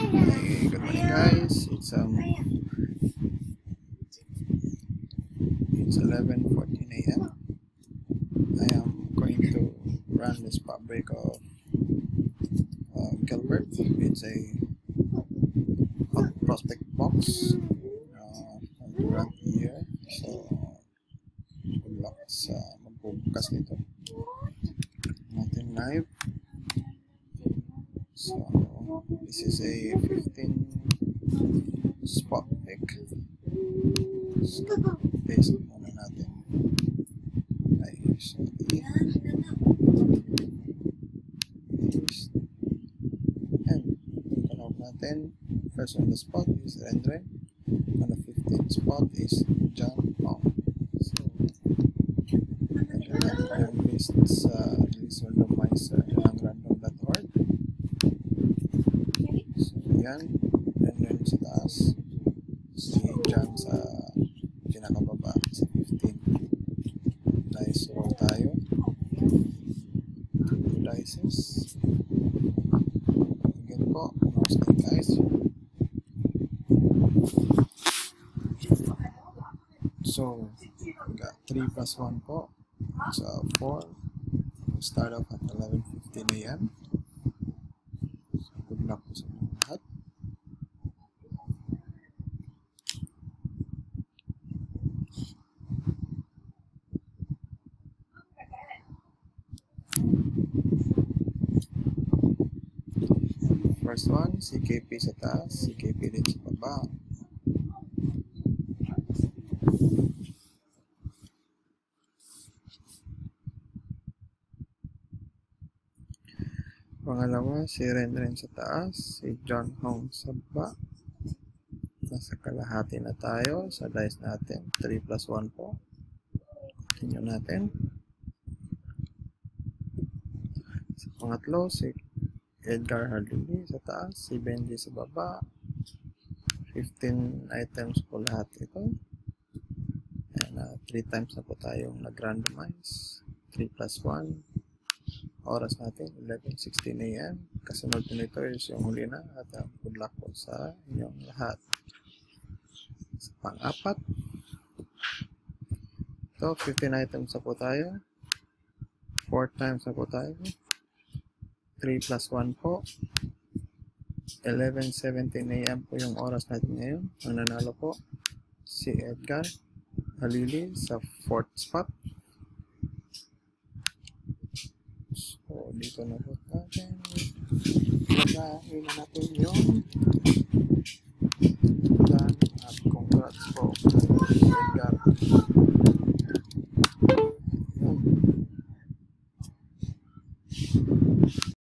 Hey, good morning guys. It's 11:14 a.m. I am going to run this fabric of Gilbert. It's a hot prospect box. Going to run here. So good luck sa magbubukas nito. Natin knife. So this is a 15 spot pick. So, paste muna natin. And tunog natin. First on the spot is Rendre. On the 15th spot is John Hong. So, yung list sa list randomizer ng random.org. So, yan. And yun sa taas. Si John sa pinakababa sa 15. Dice roll tayo. 2 dices. Again po, no snake dice. So, we got 3 plus 1 po. So, 4. We'll start off at 11:15 a.m. So, good luck po sa mga lahat. First one, CKP sa taas, CKP din sa baba. Pangalawa, si Renren sa taas, si John Hong sa baba. Nasa kalahati na tayo sa dice natin, 3 plus 1 po. Continue natin. Sa pangatlo, si Edgar Harley sa taas, si Benji sa baba. 15 items po lahat ito. And 3 times na po tayong nag-randomize. 3 plus 1. Oras natin, 11:16 a.m. Kasunod nito is yung huli na at good luck po sa inyong lahat. Sa pang-apat. Ito, 15 items na po tayo. 4 times na po tayo. 3 plus 1 po. 11:17 a.m. po yung oras natin ngayon. Ang nanalo po, si Edgar Halili sa 4th spot. So, dito na po natin. Lagahin na natin yung plan at congrats po kay Edgar